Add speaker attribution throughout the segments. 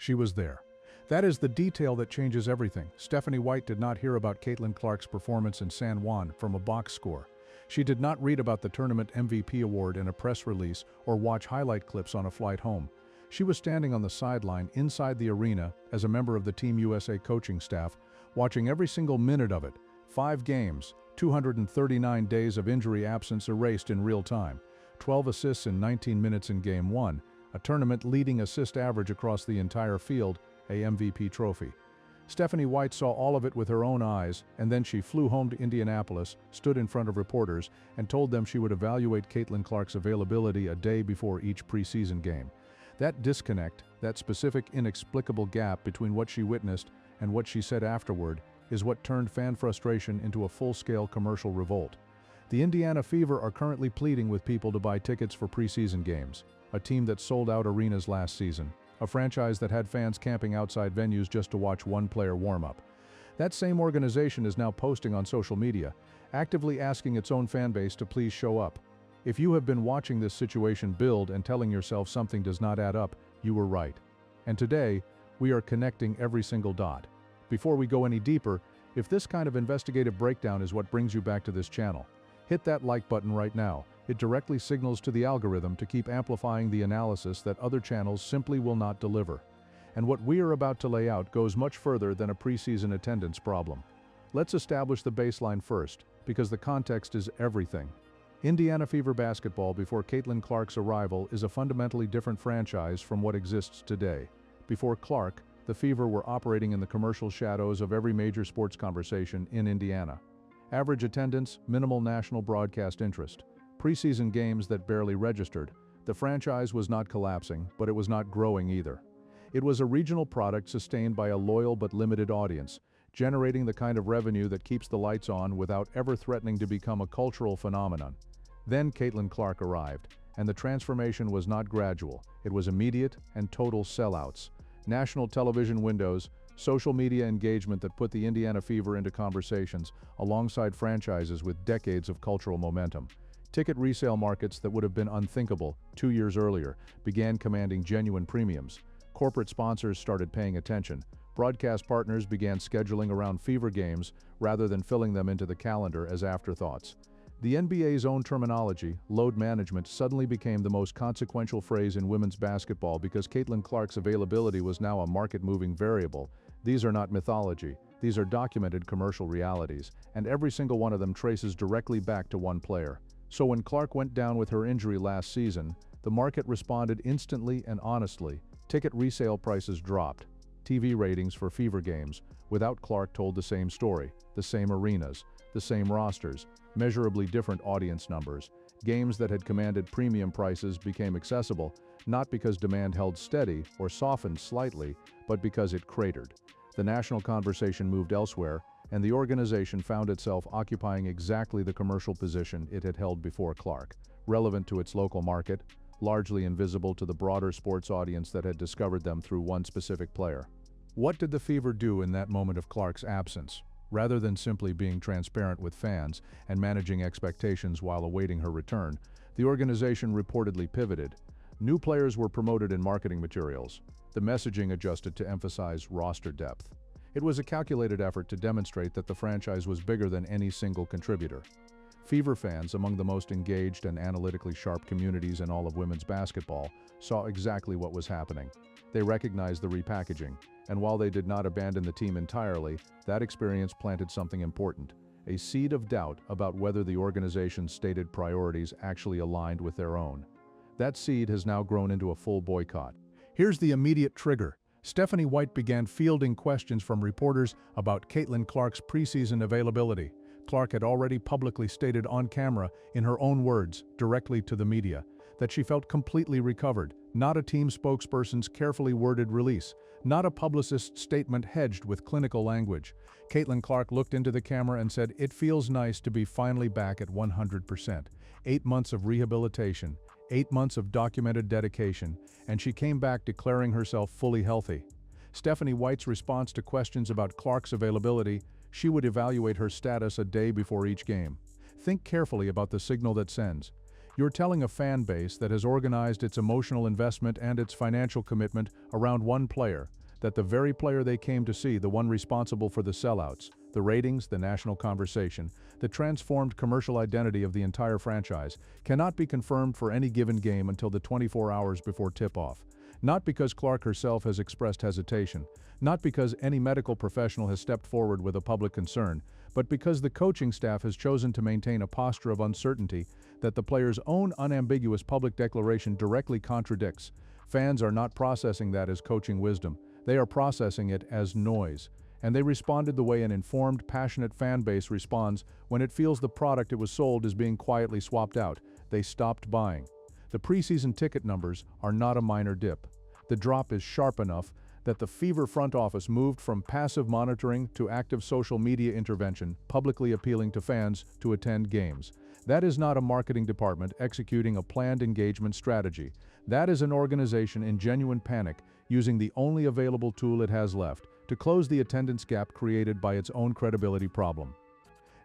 Speaker 1: She was there. That is the detail that changes everything. Stephanie White did not hear about Caitlin Clark's performance in San Juan from a box score. She did not read about the tournament MVP award in a press release or watch highlight clips on a flight home. She was standing on the sideline inside the arena as a member of the Team USA coaching staff, watching every single minute of it. 5 games, 239 days of injury absence erased in real time, 12 assists in 19 minutes in Game 1, a tournament-leading assist average across the entire field, a MVP trophy. Stephanie White saw all of it with her own eyes, and then she flew home to Indianapolis, stood in front of reporters, and told them she would evaluate Caitlin Clark's availability a day before each preseason game. That disconnect, that specific inexplicable gap between what she witnessed and what she said afterward, is what turned fan frustration into a full-scale commercial revolt. The Indiana Fever are currently pleading with people to buy tickets for preseason games, a team that sold out arenas last season, a franchise that had fans camping outside venues just to watch one player warm up. That same organization is now posting on social media, actively asking its own fan base to please show up. If you have been watching this situation build and telling yourself something does not add up, you were right. And today, we are connecting every single dot. Before we go any deeper, if this kind of investigative breakdown is what brings you back to this channel, hit that like button right now. It directly signals to the algorithm to keep amplifying the analysis that other channels simply will not deliver. And what we are about to lay out goes much further than a preseason attendance problem. Let's establish the baseline first, because the context is everything. Indiana Fever basketball before Caitlin Clark's arrival is a fundamentally different franchise from what exists today. Before Clark, the Fever were operating in the commercial shadows of every major sports conversation in Indiana. Average attendance, minimal national broadcast interest. Preseason games that barely registered. The franchise was not collapsing, but it was not growing either. It was a regional product sustained by a loyal but limited audience, generating the kind of revenue that keeps the lights on without ever threatening to become a cultural phenomenon. Then Caitlin Clark arrived, and the transformation was not gradual. It was immediate and total sellouts. National television windows, social media engagement that put the Indiana Fever into conversations alongside franchises with decades of cultural momentum. Ticket resale markets that would have been unthinkable 2 years earlier began commanding genuine premiums. Corporate sponsors started paying attention. Broadcast partners began scheduling around Fever games rather than filling them into the calendar as afterthoughts. The NBA's own terminology, load management, suddenly became the most consequential phrase in women's basketball because Caitlin Clark's availability was now a market-moving variable. These are not mythology. These are documented commercial realities, and every single one of them traces directly back to one player. So when Clark went down with her injury last season, the market responded instantly and honestly. Ticket resale prices dropped. TV ratings for Fever games, without Clark, told the same story, the same arenas, the same rosters, measurably different audience numbers. Games that had commanded premium prices became accessible, not because demand held steady or softened slightly, but because it cratered. The national conversation moved elsewhere, and the organization found itself occupying exactly the commercial position it had held before Clark, relevant to its local market, largely invisible to the broader sports audience that had discovered them through one specific player. What did the Fever do in that moment of Clark's absence? Rather than simply being transparent with fans and managing expectations while awaiting her return, the organization reportedly pivoted. New players were promoted in marketing materials. The messaging adjusted to emphasize roster depth. It was a calculated effort to demonstrate that the franchise was bigger than any single contributor. Fever fans, among the most engaged and analytically sharp communities in all of women's basketball, saw exactly what was happening. They recognized the repackaging, and while they did not abandon the team entirely, that experience planted something important, a seed of doubt about whether the organization's stated priorities actually aligned with their own. That seed has now grown into a full boycott. Here's the immediate trigger. Stephanie White began fielding questions from reporters about Caitlin Clark's preseason availability. Clark had already publicly stated on camera, in her own words, directly to the media, that she felt completely recovered, not a team spokesperson's carefully worded release, not a publicist's statement hedged with clinical language. Caitlin Clark looked into the camera and said, "It feels nice to be finally back at 100%. 8 months of rehabilitation, 8 months of documented dedication, and she came back declaring herself fully healthy." Stephanie White's response to questions about Clark's availability: she would evaluate her status a day before each game. Think carefully about the signal that sends. You're telling a fan base that has organized its emotional investment and its financial commitment around one player, that the very player they came to see, the one responsible for the sellouts, the ratings, the national conversation, the transformed commercial identity of the entire franchise, cannot be confirmed for any given game until the 24 hours before tip-off. Not because Clark herself has expressed hesitation, not because any medical professional has stepped forward with a public concern, but because the coaching staff has chosen to maintain a posture of uncertainty that the player's own unambiguous public declaration directly contradicts. Fans are not processing that as coaching wisdom, they are processing it as noise. And they responded the way an informed, passionate fan base responds when it feels the product it was sold is being quietly swapped out. They stopped buying. The preseason ticket numbers are not a minor dip. The drop is sharp enough that the Fever front office moved from passive monitoring to active social media intervention, publicly appealing to fans to attend games. That is not a marketing department executing a planned engagement strategy. That is an organization in genuine panic, using the only available tool it has left to close the attendance gap created by its own credibility problem.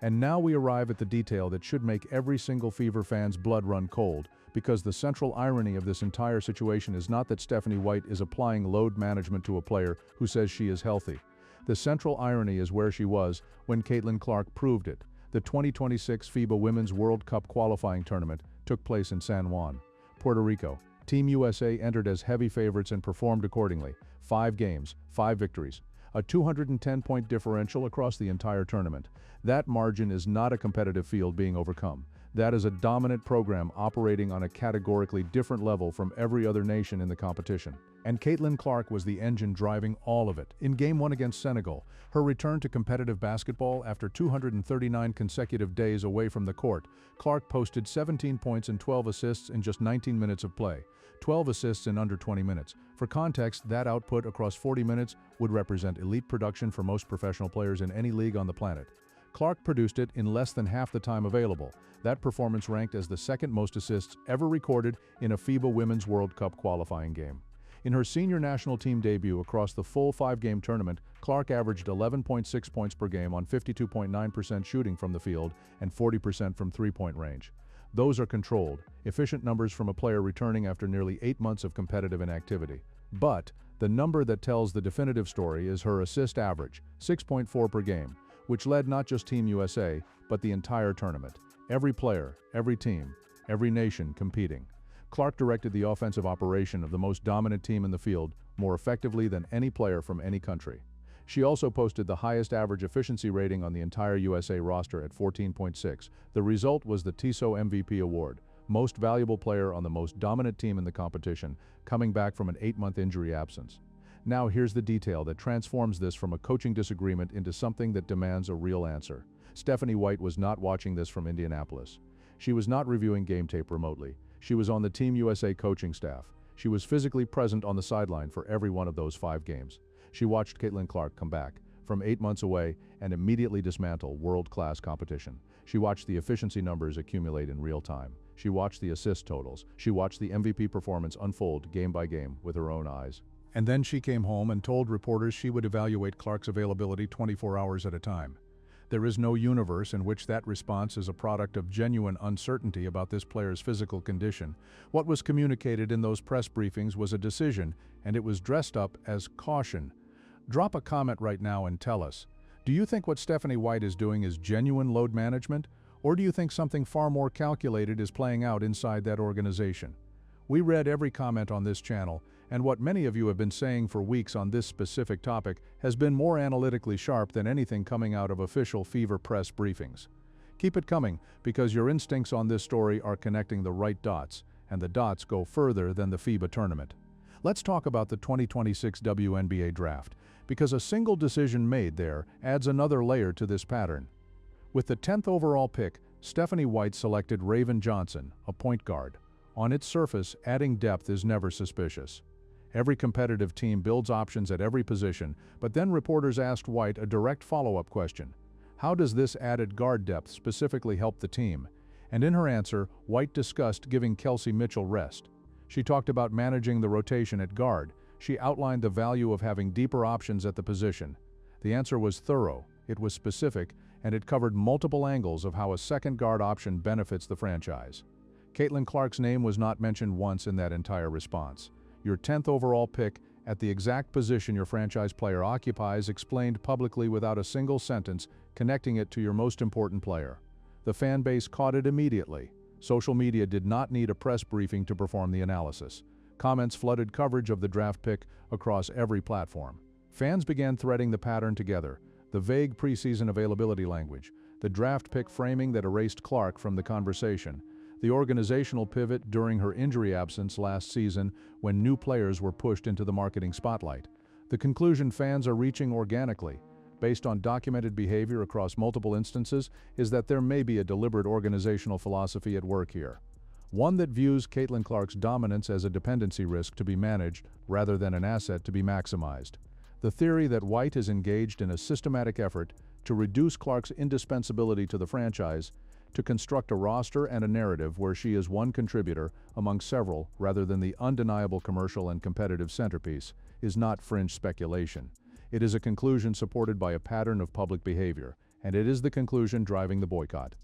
Speaker 1: And now we arrive at the detail that should make every single Fever fan's blood run cold, because the central irony of this entire situation is not that Stephanie White is applying load management to a player who says she is healthy. The central irony is where she was when Caitlin Clark proved it. The 2026 FIBA Women's World Cup qualifying tournament took place in San Juan, Puerto Rico. Team USA entered as heavy favorites and performed accordingly. 5 games, 5 victories. A 210-point differential across the entire tournament. That margin is not a competitive field being overcome. That is a dominant program operating on a categorically different level from every other nation in the competition. And Caitlin Clark was the engine driving all of it. In Game 1 against Senegal, her return to competitive basketball after 239 consecutive days away from the court, Clark posted 17 points and 12 assists in just 19 minutes of play. 12 assists in under 20 minutes. For context, that output across 40 minutes would represent elite production for most professional players in any league on the planet. Clark produced it in less than half the time available. That performance ranked as the second most assists ever recorded in a FIBA Women's World Cup qualifying game. In her senior national team debut across the full 5-game tournament, Clark averaged 11.6 points per game on 52.9% shooting from the field and 40% from three-point range. Those are controlled, efficient numbers from a player returning after nearly 8 months of competitive inactivity. But the number that tells the definitive story is her assist average, 6.4 per game, which led not just Team USA, but the entire tournament. Every player, every team, every nation competing. Clark directed the offensive operation of the most dominant team in the field more effectively than any player from any country. She also posted the highest average efficiency rating on the entire USA roster at 14.6. The result was the TISO MVP award, most valuable player on the most dominant team in the competition, coming back from an 8-month injury absence. Now here's the detail that transforms this from a coaching disagreement into something that demands a real answer. Stephanie White was not watching this from Indianapolis. She was not reviewing game tape remotely. She was on the Team USA coaching staff. She was physically present on the sideline for every one of those 5 games. She watched Caitlin Clark come back from 8 months away and immediately dismantle world-class competition. She watched the efficiency numbers accumulate in real time. She watched the assist totals. She watched the MVP performance unfold game by game with her own eyes. And then she came home and told reporters she would evaluate Clark's availability 24 hours at a time. There is no universe in which that response is a product of genuine uncertainty about this player's physical condition. What was communicated in those press briefings was a decision, and it was dressed up as caution. Drop a comment right now and tell us, do you think what Stephanie White is doing is genuine load management, or do you think something far more calculated is playing out inside that organization? We read every comment on this channel, and what many of you have been saying for weeks on this specific topic has been more analytically sharp than anything coming out of official Fever press briefings. Keep it coming, because your instincts on this story are connecting the right dots, and the dots go further than the FIBA tournament. Let's talk about the 2026 WNBA draft, because a single decision made there adds another layer to this pattern. With the 10th overall pick, Stephanie White selected Raven Johnson, a point guard. On its surface, adding depth is never suspicious. Every competitive team builds options at every position, but then reporters asked White a direct follow-up question. How does this added guard depth specifically help the team? And in her answer, White discussed giving Kelsey Mitchell rest. She talked about managing the rotation at guard. She outlined the value of having deeper options at the position. The answer was thorough, it was specific, and it covered multiple angles of how a second guard option benefits the franchise. Caitlin Clark's name was not mentioned once in that entire response. Your 10th overall pick, at the exact position your franchise player occupies, explained publicly without a single sentence, connecting it to your most important player. The fan base caught it immediately. Social media did not need a press briefing to perform the analysis. Comments flooded coverage of the draft pick across every platform. Fans began threading the pattern together, the vague preseason availability language, the draft pick framing that erased Clark from the conversation, the organizational pivot during her injury absence last season when new players were pushed into the marketing spotlight. The conclusion fans are reaching organically, based on documented behavior across multiple instances, is that there may be a deliberate organizational philosophy at work here. One that views Caitlin Clark's dominance as a dependency risk to be managed rather than an asset to be maximized. The theory that White is engaged in a systematic effort to reduce Clark's indispensability to the franchise, to construct a roster and a narrative where she is one contributor among several rather than the undeniable commercial and competitive centerpiece, is not fringe speculation. It is a conclusion supported by a pattern of public behavior, and it is the conclusion driving the boycott.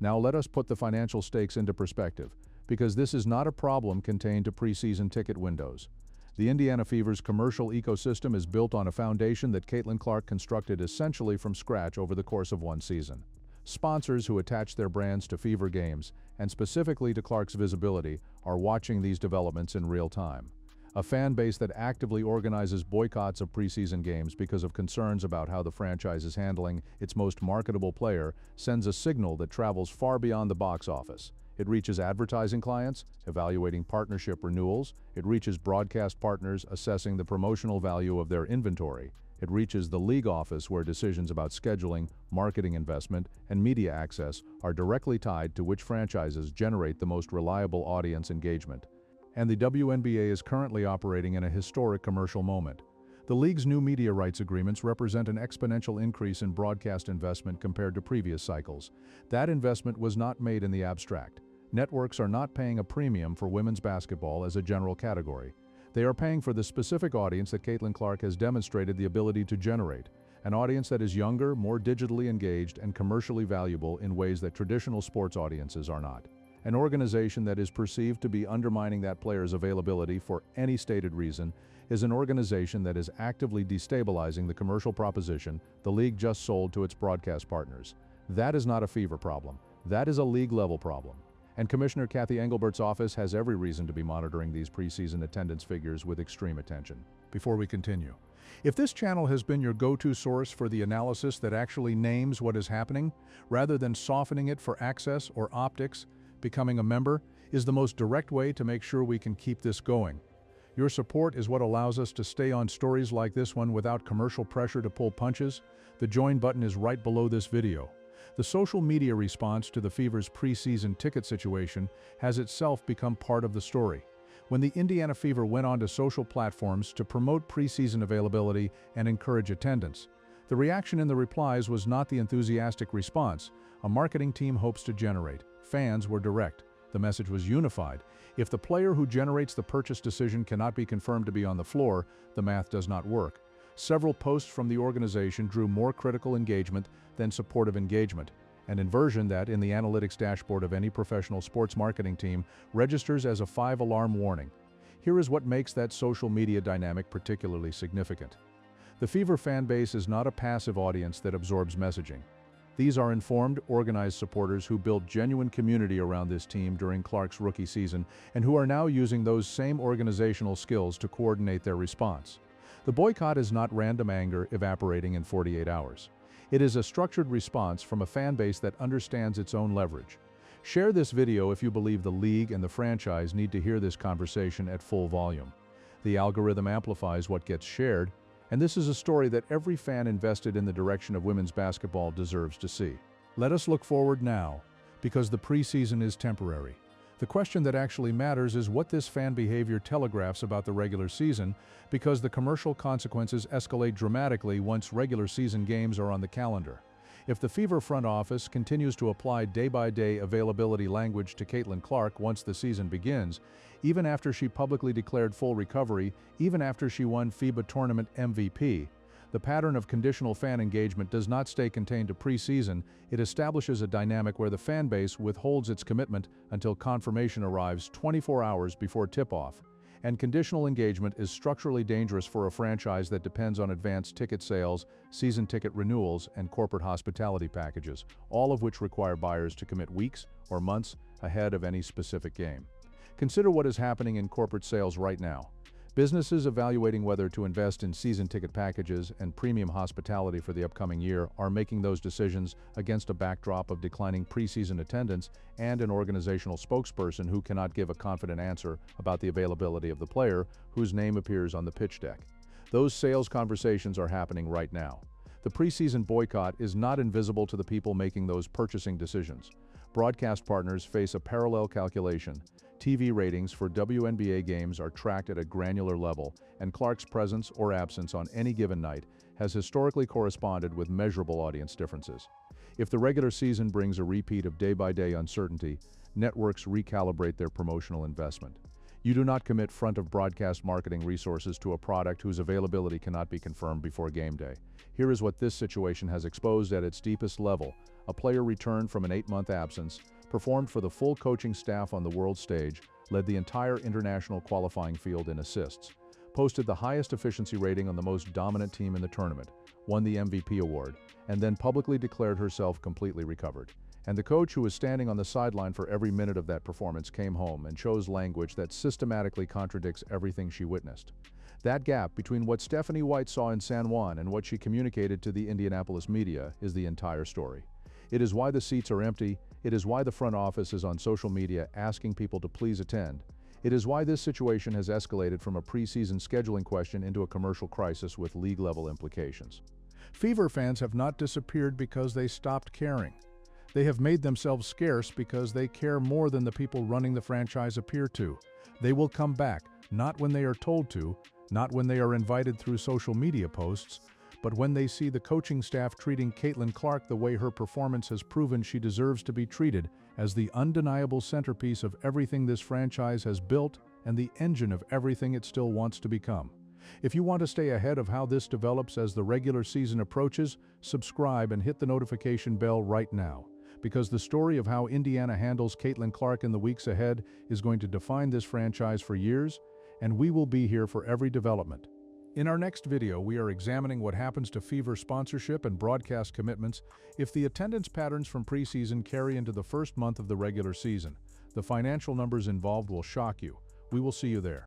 Speaker 1: Now let us put the financial stakes into perspective, because this is not a problem contained to preseason ticket windows. The Indiana Fever's commercial ecosystem is built on a foundation that Caitlin Clark constructed essentially from scratch over the course of one season. Sponsors who attach their brands to Fever games, and specifically to Clark's visibility, are watching these developments in real time. A fan base that actively organizes boycotts of preseason games because of concerns about how the franchise is handling its most marketable player sends a signal that travels far beyond the box office. It reaches advertising clients, evaluating partnership renewals. It reaches broadcast partners assessing the promotional value of their inventory. It reaches the league office where decisions about scheduling, marketing investment, and media access are directly tied to which franchises generate the most reliable audience engagement. And the WNBA is currently operating in a historic commercial moment. The league's new media rights agreements represent an exponential increase in broadcast investment compared to previous cycles. That investment was not made in the abstract. Networks are not paying a premium for women's basketball as a general category. They are paying for the specific audience that Caitlin Clark has demonstrated the ability to generate, an audience that is younger, more digitally engaged, and commercially valuable in ways that traditional sports audiences are not. An organization that is perceived to be undermining that player's availability for any stated reason is an organization that is actively destabilizing the commercial proposition the league just sold to its broadcast partners. That is not a Fever problem. That is a league-level problem. And Commissioner Kathy Engelbert's office has every reason to be monitoring these preseason attendance figures with extreme attention. Before we continue, if this channel has been your go-to source for the analysis that actually names what is happening, rather than softening it for access or optics, becoming a member is the most direct way to make sure we can keep this going. Your support is what allows us to stay on stories like this one without commercial pressure to pull punches. The join button is right below this video. The social media response to the Fever's preseason ticket situation has itself become part of the story. When the Indiana Fever went onto social platforms to promote preseason availability and encourage attendance, the reaction in the replies was not the enthusiastic response a marketing team hopes to generate. Fans were direct. The message was unified. If the player who generates the purchase decision cannot be confirmed to be on the floor, the math does not work. Several posts from the organization drew more critical engagement than supportive engagement, an inversion that, in the analytics dashboard of any professional sports marketing team, registers as a 5-alarm warning. Here is what makes that social media dynamic particularly significant. The Fever fan base is not a passive audience that absorbs messaging. These are informed, organized supporters who built genuine community around this team during Clark's rookie season and who are now using those same organizational skills to coordinate their response. The boycott is not random anger evaporating in 48 hours. It is a structured response from a fan base that understands its own leverage. Share this video if you believe the league and the franchise need to hear this conversation at full volume. The algorithm amplifies what gets shared, and this is a story that every fan invested in the direction of women's basketball deserves to see. Let us look forward now, because the preseason is temporary. The question that actually matters is what this fan behavior telegraphs about the regular season, because the commercial consequences escalate dramatically once regular season games are on the calendar. If the Fever front office continues to apply day-by-day availability language to Caitlin Clark once the season begins, even after she publicly declared full recovery, even after she won FIBA Tournament MVP, The pattern of conditional fan engagement does not stay contained to preseason. It establishes a dynamic where the fan base withholds its commitment until confirmation arrives 24 hours before tip-off. And conditional engagement is structurally dangerous for a franchise that depends on advanced ticket sales, season ticket renewals, and corporate hospitality packages, all of which require buyers to commit weeks or months ahead of any specific game. Consider what is happening in corporate sales right now. Businesses evaluating whether to invest in season ticket packages and premium hospitality for the upcoming year are making those decisions against a backdrop of declining preseason attendance and an organizational spokesperson who cannot give a confident answer about the availability of the player whose name appears on the pitch deck. Those sales conversations are happening right now. The preseason boycott is not invisible to the people making those purchasing decisions. Broadcast partners face a parallel calculation. TV ratings for WNBA games are tracked at a granular level, and Clark's presence or absence on any given night has historically corresponded with measurable audience differences. If the regular season brings a repeat of day-by-day uncertainty, networks recalibrate their promotional investment. You do not commit front-of-broadcast marketing resources to a product whose availability cannot be confirmed before game day. Here is what this situation has exposed at its deepest level. A player returned from an 8-month absence, performed for the full coaching staff on the world stage, led the entire international qualifying field in assists, posted the highest efficiency rating on the most dominant team in the tournament, won the MVP award, and then publicly declared herself completely recovered. And the coach who was standing on the sideline for every minute of that performance came home and chose language that systematically contradicts everything she witnessed. That gap between what Stephanie White saw in San Juan and what she communicated to the Indianapolis media is the entire story. It is why the seats are empty. It is why the front office is on social media asking people to please attend. It is why this situation has escalated from a preseason scheduling question into a commercial crisis with league-level implications. Fever fans have not disappeared because they stopped caring. They have made themselves scarce because they care more than the people running the franchise appear to. They will come back, not when they are told to, not when they are invited through social media posts, but when they see the coaching staff treating Caitlin Clark the way her performance has proven she deserves to be treated, as the undeniable centerpiece of everything this franchise has built and the engine of everything it still wants to become. If you want to stay ahead of how this develops as the regular season approaches, subscribe and hit the notification bell right now, because the story of how Indiana handles Caitlin Clark in the weeks ahead is going to define this franchise for years, and we will be here for every development. In our next video, we are examining what happens to Fever sponsorship and broadcast commitments if the attendance patterns from preseason carry into the first month of the regular season. The financial numbers involved will shock you. We will see you there.